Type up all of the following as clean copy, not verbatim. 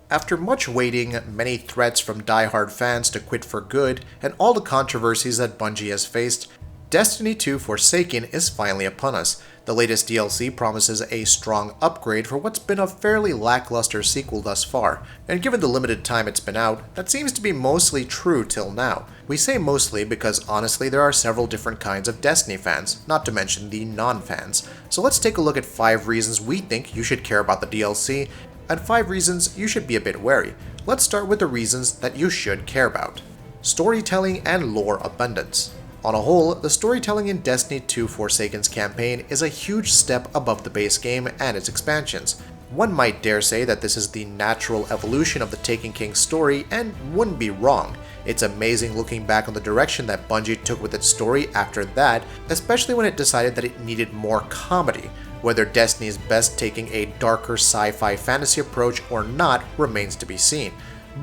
After much waiting, many threats from diehard fans to quit for good, and all the controversies that Bungie has faced, Destiny 2 Forsaken is finally upon us. The latest DLC promises a strong upgrade for what's been a fairly lackluster sequel thus far, and given the limited time it's been out, that seems to be mostly true till now. We say mostly because honestly there are several different kinds of Destiny fans, not to mention the non-fans. So let's take a look at 5 reasons we think you should care about the DLC, and 5 reasons you should be a bit wary. Let's start with the reasons that you should care about. Storytelling and lore abundance. On a whole, the storytelling in Destiny 2 Forsaken's campaign is a huge step above the base game and its expansions. One might dare say that this is the natural evolution of the Taken King story, and wouldn't be wrong. It's amazing looking back on the direction that Bungie took with its story after that, especially when it decided that it needed more comedy. Whether Destiny is best taking a darker sci-fi fantasy approach or not remains to be seen.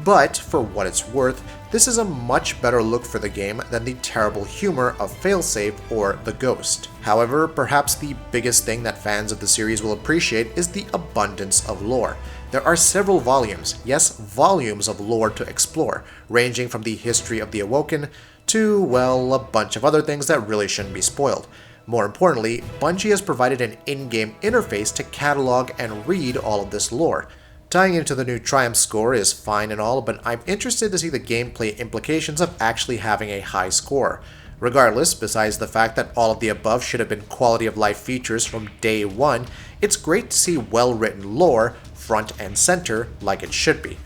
But, for what it's worth, this is a much better look for the game than the terrible humor of Failsafe or The Ghost. However, perhaps the biggest thing that fans of the series will appreciate is the abundance of lore. There are several volumes, yes, volumes of lore to explore, ranging from the history of the Awoken to, well, a bunch of other things that really shouldn't be spoiled. More importantly, Bungie has provided an in-game interface to catalog and read all of this lore. Tying into the new Triumph score is fine and all, but I'm interested to see the gameplay implications of actually having a high score. Regardless, besides the fact that all of the above should have been quality of life features from day one, it's great to see well-written lore front and center like it should be.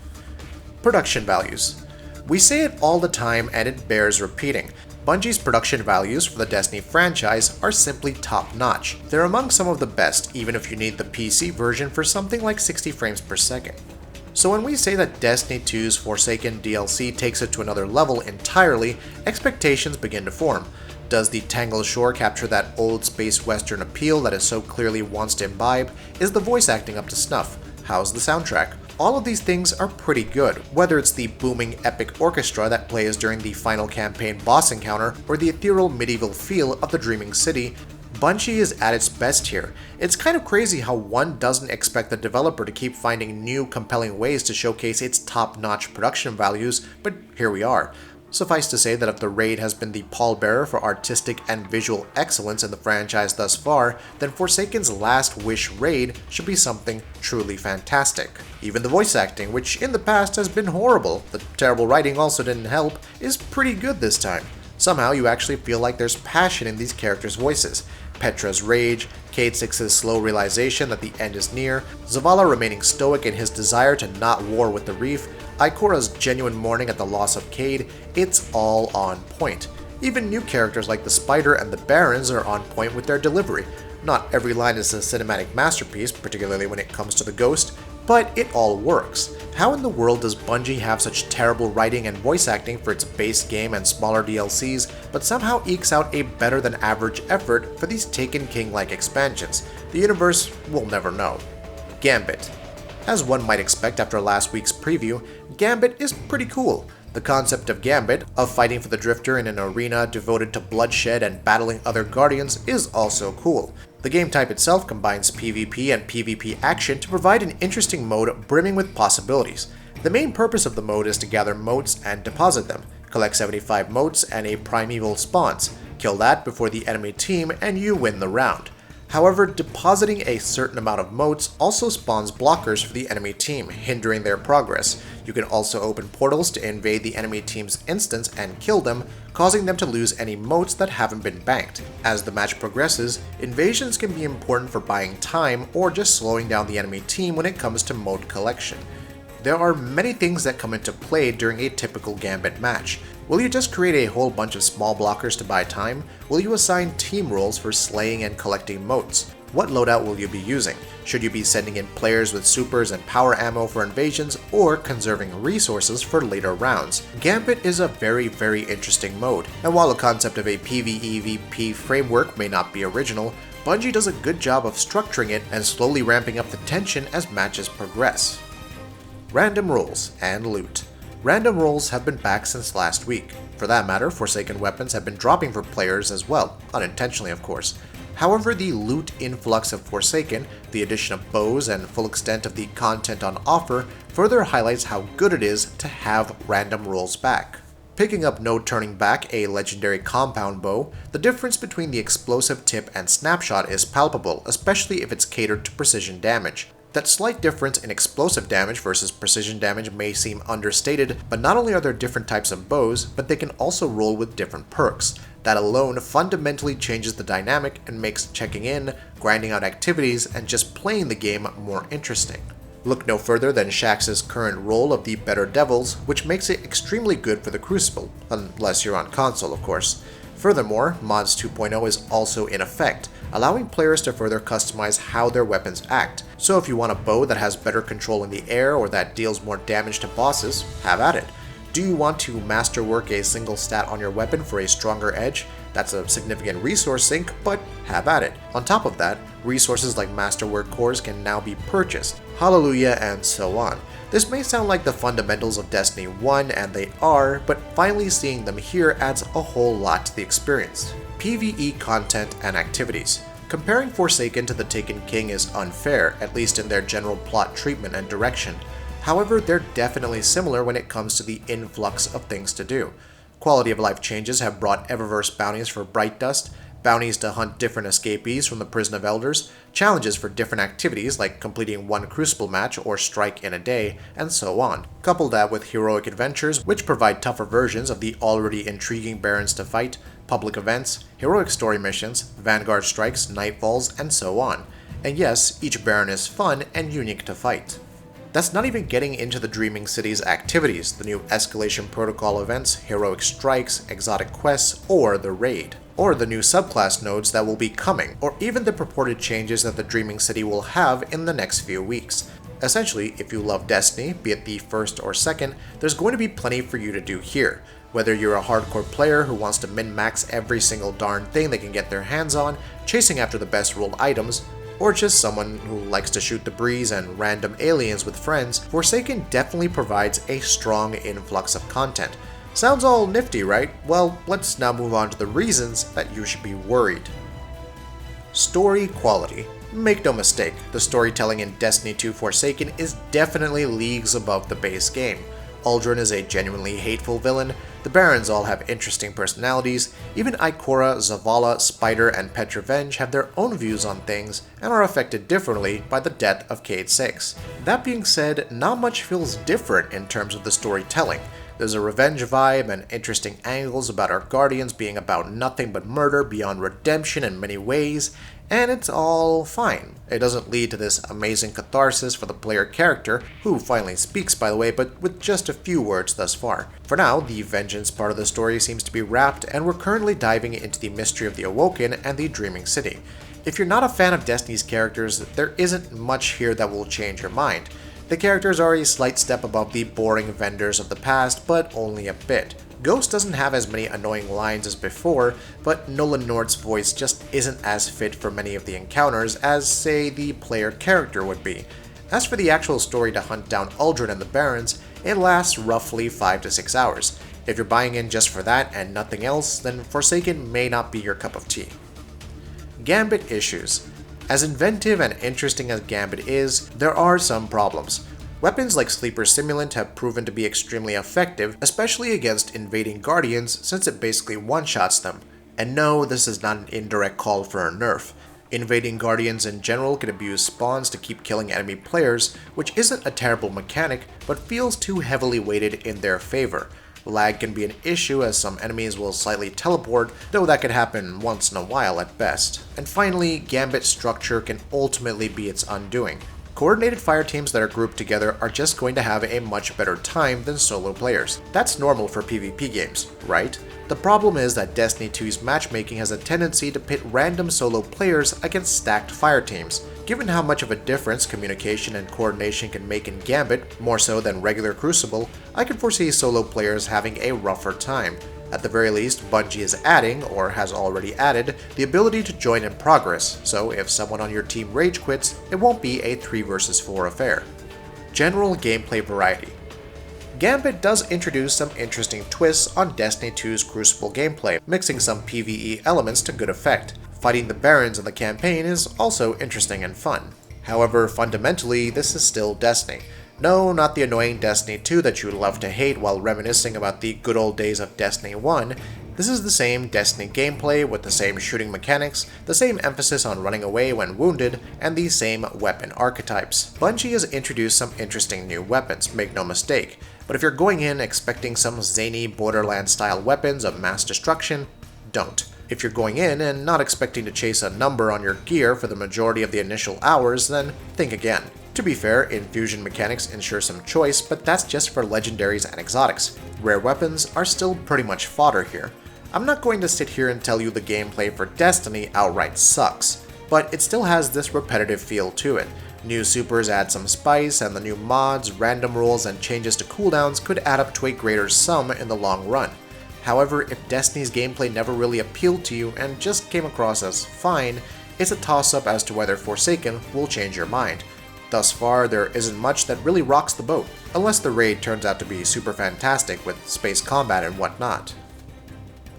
Production values. We say it all the time and it bears repeating. Bungie's production values for the Destiny franchise are simply top-notch. They're among some of the best, even if you need the PC version for something like 60 frames per second. So when we say that Destiny 2's Forsaken DLC takes it to another level entirely, expectations begin to form. Does the Tangled Shore capture that old space western appeal that it so clearly wants to imbibe? Is the voice acting up to snuff? How's the soundtrack? All of these things are pretty good, whether it's the booming epic orchestra that plays during the final campaign boss encounter or the ethereal medieval feel of the Dreaming City. Bungie is at its best here. It's kind of crazy how one doesn't expect the developer to keep finding new compelling ways to showcase its top-notch production values, but here we are. Suffice to say that if the raid has been the pallbearer for artistic and visual excellence in the franchise thus far, then Forsaken's Last Wish raid should be something truly fantastic. Even the voice acting, which in the past has been horrible, the terrible writing also didn't help, is pretty good this time. Somehow you actually feel like there's passion in these characters' voices. Petra's rage, Cayde 6's slow realization that the end is near, Zavala remaining stoic in his desire to not war with the Reef, Ikora's genuine mourning at the loss of Cayde, it's all on point. Even new characters like the Spider and the Barons are on point with their delivery. Not every line is a cinematic masterpiece, particularly when it comes to the Ghost, but it all works. How in the world does Bungie have such terrible writing and voice acting for its base game and smaller DLCs, but somehow ekes out a better than average effort for these Taken King-like expansions? The universe will never know. GAMBIT. As one might expect after last week's preview, GAMBIT is pretty cool. The concept of GAMBIT, of fighting for the Drifter in an arena devoted to bloodshed and battling other Guardians, is also cool. The game type itself combines PvP and PvP action to provide an interesting mode brimming with possibilities. The main purpose of the mode is to gather motes and deposit them, collect 75 motes and a primeval spawns, kill that before the enemy team and you win the round. However, depositing a certain amount of motes also spawns blockers for the enemy team, hindering their progress. You can also open portals to invade the enemy team's instance and kill them, causing them to lose any motes that haven't been banked. As the match progresses, invasions can be important for buying time or just slowing down the enemy team when it comes to mote collection. There are many things that come into play during a typical Gambit match. Will you just create a whole bunch of small blockers to buy time? Will you assign team roles for slaying and collecting motes? What loadout will you be using? Should you be sending in players with supers and power ammo for invasions, or conserving resources for later rounds? Gambit is a very interesting mode, and while the concept of a PvEvP framework may not be original, Bungie does a good job of structuring it and slowly ramping up the tension as matches progress. Random rolls and loot. Random rolls have been back since last week. For that matter, Forsaken weapons have been dropping for players as well, unintentionally of course. However, the loot influx of Forsaken, the addition of bows, and full extent of the content on offer further highlights how good it is to have random rolls back. Picking up No Turning Back, a legendary compound bow, the difference between the explosive tip and snapshot is palpable, especially if it's catered to precision damage. That slight difference in explosive damage versus precision damage may seem understated, but not only are there different types of bows, but they can also roll with different perks. That alone fundamentally changes the dynamic and makes checking in, grinding out activities, and just playing the game more interesting. Look no further than Shaxx's current role of the Better Devils, which makes it extremely good for the Crucible, unless you're on console of course. Furthermore, Mods 2.0 is also in effect, allowing players to further customize how their weapons act. So if you want a bow that has better control in the air or that deals more damage to bosses, have at it. Do you want to masterwork a single stat on your weapon for a stronger edge? That's a significant resource sink, but have at it. On top of that, resources like masterwork cores can now be purchased, hallelujah, and so on. This may sound like the fundamentals of Destiny 1, and they are, but finally seeing them here adds a whole lot to the experience. PvE content and activities. Comparing Forsaken to the Taken King is unfair, at least in their general plot treatment and direction. However, they're definitely similar when it comes to the influx of things to do. Quality of life changes have brought Eververse bounties for Bright Dust, bounties to hunt different escapees from the Prison of Elders, challenges for different activities like completing one Crucible match or strike in a day, and so on. Couple that with heroic adventures, which provide tougher versions of the already intriguing Barons to fight, public events, heroic story missions, Vanguard strikes, nightfalls, and so on. And yes, each Baron is fun and unique to fight. That's not even getting into the Dreaming City's activities, the new Escalation Protocol events, heroic strikes, exotic quests, or the raid. Or the new subclass nodes that will be coming, or even the purported changes that the Dreaming City will have in the next few weeks. Essentially, if you love Destiny, be it the first or second, there's going to be plenty for you to do here. Whether you're a hardcore player who wants to min-max every single darn thing they can get their hands on, chasing after the best rolled items, or just someone who likes to shoot the breeze and random aliens with friends, Forsaken definitely provides a strong influx of content. Sounds all nifty, right? Well, let's now move on to the reasons that you should be worried. Story quality. Make no mistake, the storytelling in Destiny 2 Forsaken is definitely leagues above the base game. Uldren is a genuinely hateful villain, the Barons all have interesting personalities, even Ikora, Zavala, Spider, and Petrovenge have their own views on things and are affected differently by the death of Cayde 6. That being said, not much feels different in terms of the storytelling. There's a revenge vibe and interesting angles about our Guardians being about nothing but murder beyond redemption in many ways, and it's all fine. It doesn't lead to this amazing catharsis for the player character, who finally speaks by the way, but with just a few words thus far. For now, the vengeance part of the story seems to be wrapped, and we're currently diving into the mystery of the Awoken and the Dreaming City. If you're not a fan of Destiny's characters, there isn't much here that will change your mind. The characters are a slight step above the boring vendors of the past, but only a bit. Ghost doesn't have as many annoying lines as before, but Nolan North's voice just isn't as fit for many of the encounters as, say, the player character would be. As for the actual story to hunt down Uldren and the Barons, it lasts roughly 5 to 6 hours. If you're buying in just for that and nothing else, then Forsaken may not be your cup of tea. Gambit issues. As inventive and interesting as Gambit is, there are some problems. Weapons like Sleeper Simulant have proven to be extremely effective, especially against invading Guardians since it basically one-shots them. And no, this is not an indirect call for a nerf. Invading Guardians in general can abuse spawns to keep killing enemy players, which isn't a terrible mechanic, but feels too heavily weighted in their favor. Lag can be an issue as some enemies will slightly teleport, though that could happen once in a while at best. And finally, Gambit structure can ultimately be its undoing. Coordinated fire teams that are grouped together are just going to have a much better time than solo players. That's normal for PvP games, right? The problem is that Destiny 2's matchmaking has a tendency to pit random solo players against stacked fire teams. Given how much of a difference communication and coordination can make in Gambit, more so than regular Crucible, I can foresee solo players having a rougher time. At the very least, Bungie is adding, or has already added, the ability to join in progress, so if someone on your team rage quits, it won't be a 3 vs 4 affair. General gameplay variety. Gambit does introduce some interesting twists on Destiny 2's Crucible gameplay, mixing some PvE elements to good effect. Fighting the barons in the campaign is also interesting and fun. However, fundamentally, this is still Destiny. No, not the annoying Destiny 2 that you would love to hate while reminiscing about the good old days of Destiny 1. This is the same Destiny gameplay with the same shooting mechanics, the same emphasis on running away when wounded, and the same weapon archetypes. Bungie has introduced some interesting new weapons, make no mistake, but if you're going in expecting some zany Borderlands-style weapons of mass destruction, don't. If you're going in and not expecting to chase a number on your gear for the majority of the initial hours, then think again. To be fair, infusion mechanics ensure some choice, but that's just for legendaries and exotics. Rare weapons are still pretty much fodder here. I'm not going to sit here and tell you the gameplay for Destiny outright sucks, but it still has this repetitive feel to it. New supers add some spice, and the new mods, random rules, and changes to cooldowns could add up to a greater sum in the long run. However, if Destiny's gameplay never really appealed to you and just came across as fine, it's a toss-up as to whether Forsaken will change your mind. Thus far, there isn't much that really rocks the boat, unless the raid turns out to be super fantastic with space combat and whatnot.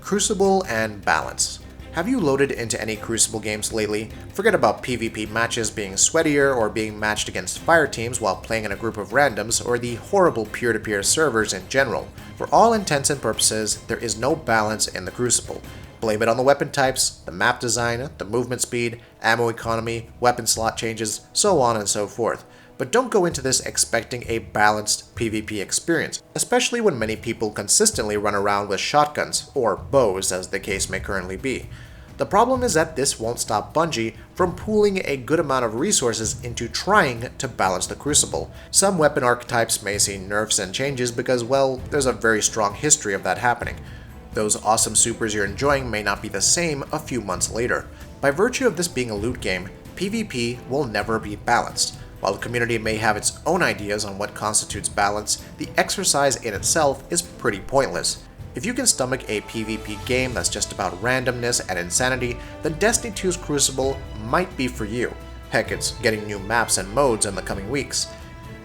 Crucible and balance. Have you loaded into any Crucible games lately? Forget about PvP matches being sweatier or being matched against fire teams while playing in a group of randoms, or the horrible peer-to-peer servers in general. For all intents and purposes, there is no balance in the Crucible. Blame it on the weapon types, the map design, the movement speed, ammo economy, weapon slot changes, so on and so forth. But don't go into this expecting a balanced PvP experience, especially when many people consistently run around with shotguns, or bows as the case may currently be. The problem is that this won't stop Bungie from pooling a good amount of resources into trying to balance the Crucible. Some weapon archetypes may see nerfs and changes because, well, there's a very strong history of that happening. Those awesome supers you're enjoying may not be the same a few months later. By virtue of this being a loot game, PvP will never be balanced. While the community may have its own ideas on what constitutes balance, the exercise in itself is pretty pointless. If you can stomach a PvP game that's just about randomness and insanity, then Destiny 2's Crucible might be for you. Heck, it's getting new maps and modes in the coming weeks.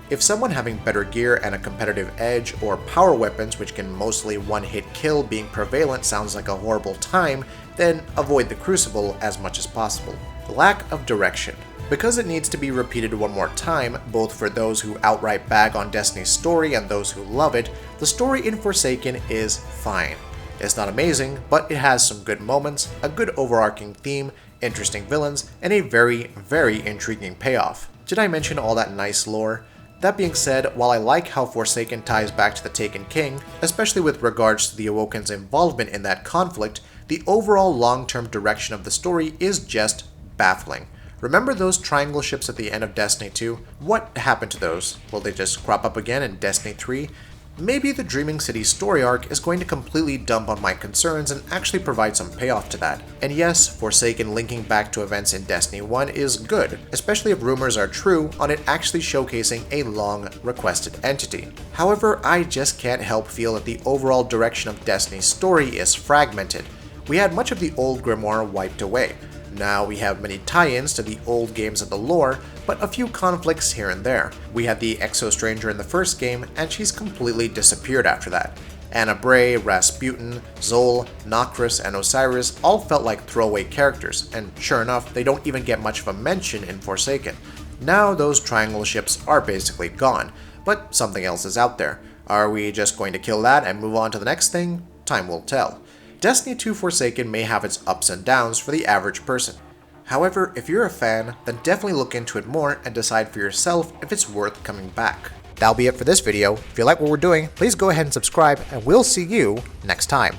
If someone having better gear and a competitive edge, or power weapons which can mostly one-hit kill being prevalent sounds like a horrible time, then avoid the Crucible as much as possible. Lack of direction. Because it needs to be repeated one more time, both for those who outright bag on Destiny's story and those who love it, the story in Forsaken is fine. It's not amazing, but it has some good moments, a good overarching theme, interesting villains, and a very, very intriguing payoff. Did I mention all that nice lore? That being said, while I like how Forsaken ties back to the Taken King, especially with regards to the Awoken's involvement in that conflict, the overall long-term direction of the story is just baffling. Remember those triangle ships at the end of Destiny 2? What happened to those? Will they just crop up again in Destiny 3? Maybe the Dreaming City story arc is going to completely dump on my concerns and actually provide some payoff to that. And yes, Forsaken linking back to events in Destiny 1 is good, especially if rumors are true on it actually showcasing a long-requested entity. However, I just can't help feel that the overall direction of Destiny's story is fragmented. We had much of the old grimoire wiped away. Now we have many tie-ins to the old games of the lore, but a few conflicts here and there. We had the Exo-Stranger in the first game, and she's completely disappeared after that. Anna Bray, Rasputin, Zol, Nocris, and Osiris all felt like throwaway characters, and sure enough, they don't even get much of a mention in Forsaken. Now those triangle ships are basically gone, but something else is out there. Are we just going to kill that and move on to the next thing? Time will tell. Destiny 2 Forsaken may have its ups and downs for the average person. However, if you're a fan, then definitely look into it more and decide for yourself if it's worth coming back. That'll be it for this video. If you like what we're doing, please go ahead and subscribe, and we'll see you next time.